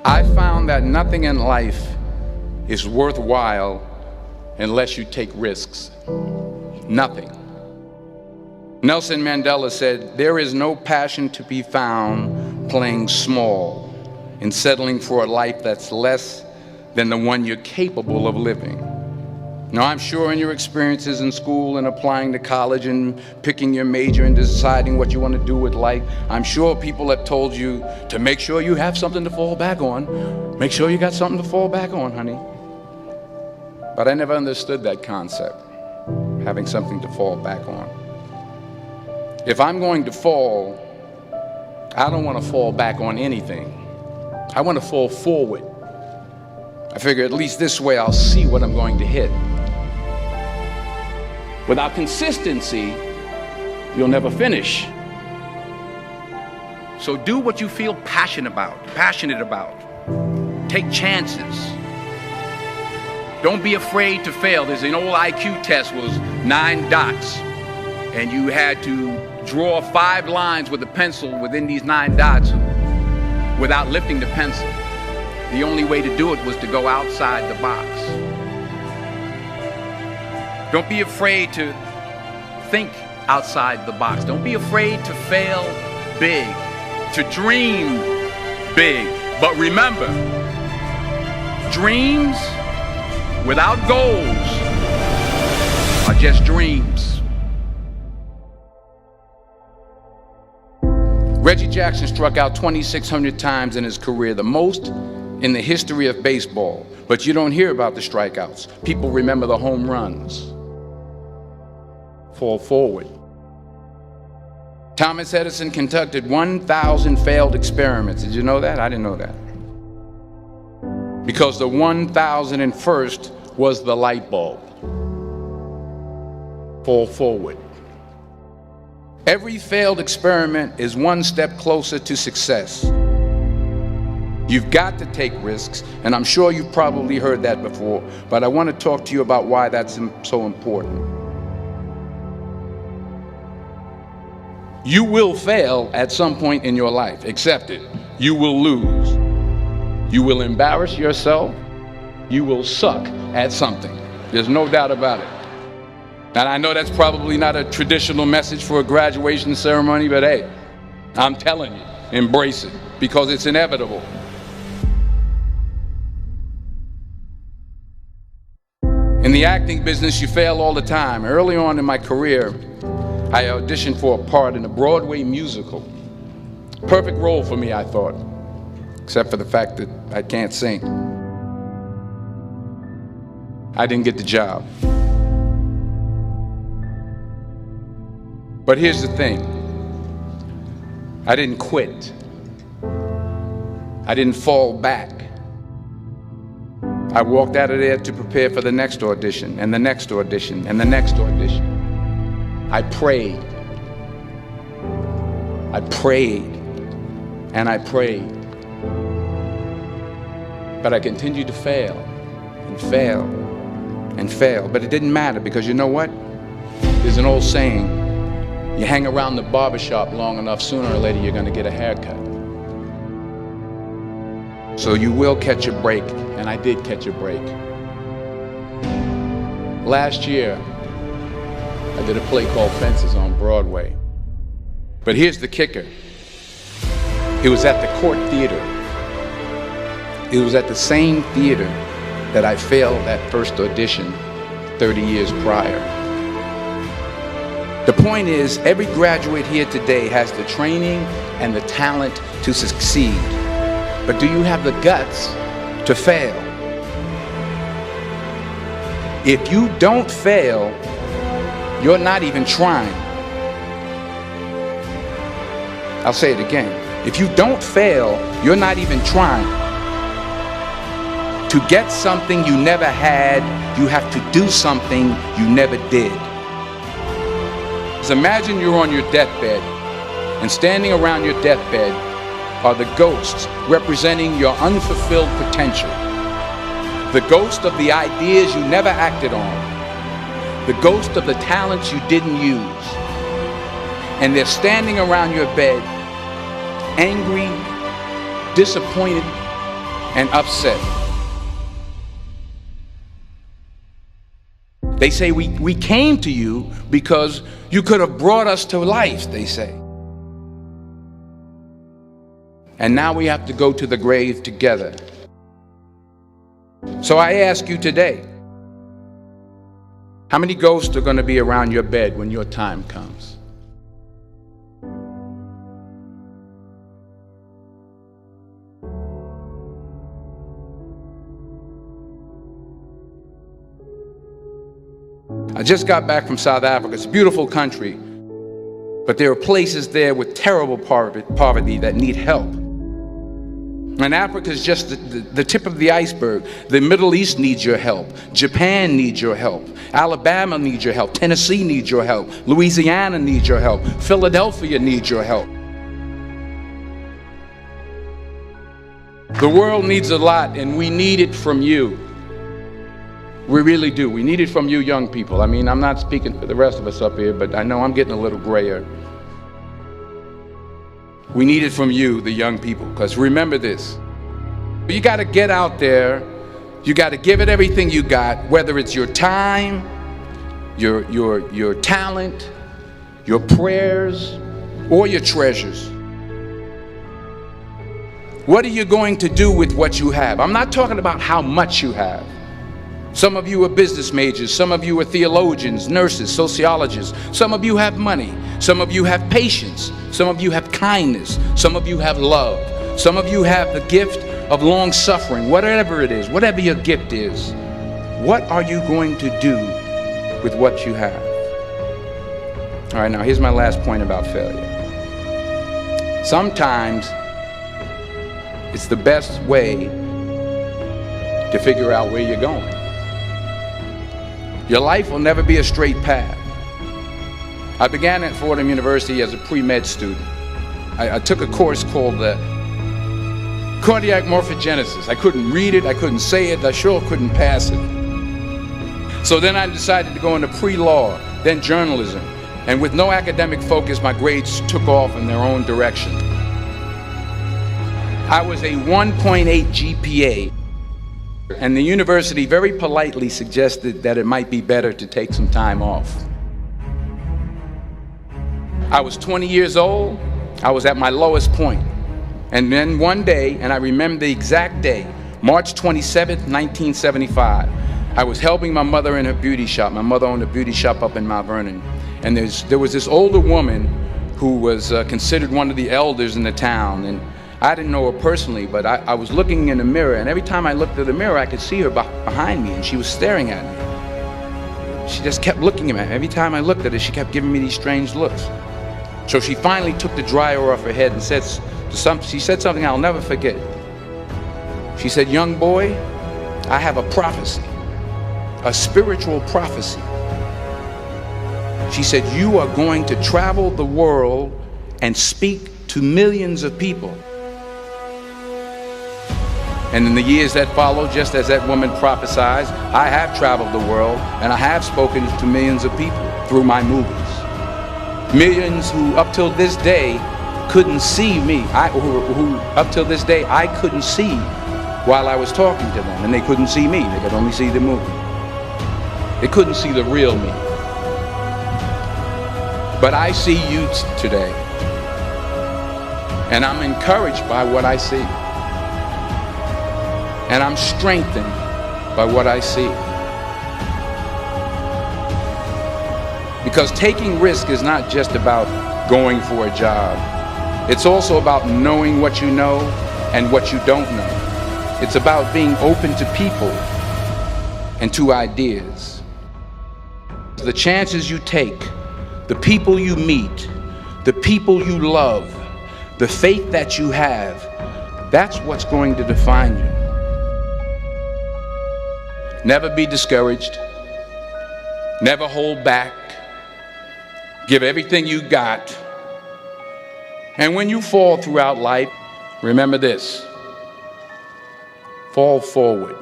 I found that nothing in life is worthwhile unless you take risks. Nothing. Nelson Mandela said, "There is no passion to be found playing small and settling for a life that's less than the one you're capable of living." Now, I'm sure in your experiences in school and applying to college and picking your major and deciding what you want to do with life, I'm sure people have told you to make sure you have something to fall back on. Make sure you got something to fall back on, honey. But I never understood that concept, having something to fall back on. If I'm going to fall, I don't want to fall back on anything. I want to fall forward. I figure at least this way I'll see what I'm going to hit. Without consistency, you'll never finish. So do what you feel passionate about. Take chances. Don't be afraid to fail. There's an old IQ test, was 9 dots, and you had to draw 5 lines with a pencil within these 9 dots without lifting the pencil. The only way to do it was to go outside the box. Don't be afraid to think outside the box. Don't be afraid to fail big, to dream big. But remember, dreams without goals are just dreams. Reggie Jackson struck out 2,600 times in his career, the most in the history of baseball. But you don't hear about the strikeouts. People remember the home runs. Fall forward. Thomas Edison conducted 1,000 failed experiments. Did you know that? I didn't know that. Because the 1,001st was the light bulb. Fall forward. Every failed experiment is one step closer to success. You've got to take risks, and I'm sure you've probably heard that before, but I want to talk to you about why that's so important. You will fail at some point in your life. Accept it. You will lose. You will embarrass yourself. You will suck at something. There's no doubt about it. And I know that's probably not a traditional message for a graduation ceremony, but hey, I'm telling you, embrace it, because it's inevitable. In the acting business, you fail all the time. Early on in my career, I auditioned for a part in a Broadway musical. Perfect role for me, I thought, except for the fact that I can't sing. I didn't get the job. But here's the thing. I didn't quit. I didn't fall back. I walked out of there to prepare for the next audition, and the next audition, and the next audition. I prayed. I prayed, and I prayed. But I continued to fail, and fail, and fail. But it didn't matter, because you know what? There's an old saying, you hang around the barbershop long enough, sooner or later you're going to get a haircut. So you will catch a break, and I did catch a break. Last year, I did a play called Fences on Broadway. But here's the kicker. It was at the Court Theater. It was at the same theater that I failed that first audition 30 years prior. The point is, every graduate here today has the training and the talent to succeed. But do you have the guts to fail? If you don't fail, you're not even trying. I'll say it again. If you don't fail, you're not even trying. To get something you never had, you have to do something you never did. So imagine you're on your deathbed, and standing around your deathbed are the ghosts representing your unfulfilled potential. The ghost of the ideas you never acted on. The ghost of the talents you didn't use. And they're standing around your bed, angry, disappointed, and upset. They say we came to you because you could have brought us to life, they say. And now we have to go to the grave together. So I ask you today, how many ghosts are going to be around your bed when your time comes? I just got back from South Africa. It's a beautiful country, but there are places there with terrible poverty that need help. And Africa is just the tip of the iceberg. The Middle East needs your help. Japan needs your help. Alabama needs your help. Tennessee needs your help. Louisiana needs your help. Philadelphia needs your help. The world needs a lot, and we need it from you. We really do. We need it from you young people. I mean, I'm not speaking for the rest of us up here, but I know I'm getting a little grayer. We need it from you, the young people, because remember this. You got to get out there. You got to give it everything you got, whether it's your time, your talent, your prayers, or your treasures. What are you going to do with what you have? I'm not talking about how much you have. Some of you are business majors, some of you are theologians, nurses, sociologists. Some of you have money, some of you have patience, some of you have kindness, some of you have love, some of you have the gift of long suffering. Whatever it is, whatever your gift is, what are you going to do with what you have? All right, now here's my last point about failure. Sometimes it's the best way to figure out where you're going. Your life will never be a straight path. I began at Fordham University as a pre-med student. I took a course called cardiac morphogenesis. I couldn't read it, I couldn't say it, I sure couldn't pass it. So then I decided to go into pre-law, then journalism. And with no academic focus, my grades took off in their own direction. I was a 1.8 GPA. And the university very politely suggested that it might be better to take some time off. I was 20 years old. I was at my lowest point. And then one day, and I remember the exact day, March 27th, 1975, I was helping my mother in her beauty shop. My mother owned a beauty shop up in Mount Vernon. And there was this older woman who was considered one of the elders in the town. And I didn't know her personally, but I was looking in the mirror, and every time I looked at the mirror, I could see her behind me, and she was staring at me. She just kept looking at me. Every time I looked at her, she kept giving me these strange looks. So she finally took the dryer off her head and she said something I'll never forget. She said, "Young boy, I have a prophecy, a spiritual prophecy." She said, "You are going to travel the world and speak to millions of people." And in the years that followed, just as that woman prophesied, I have traveled the world and I have spoken to millions of people through my movies. Millions who up till this day couldn't see me, who up till this day I couldn't see while I was talking to them, and they couldn't see me, they could only see the movie. They couldn't see the real me. But I see you today, and I'm encouraged by what I see. And I'm strengthened by what I see. Because taking risk is not just about going for a job. It's also about knowing what you know and what you don't know. It's about being open to people and to ideas. The chances you take, the people you meet, the people you love, the faith that you have, that's what's going to define you. Never be discouraged. Never hold back. Give everything you got. And when you fall throughout life, remember this: fall forward.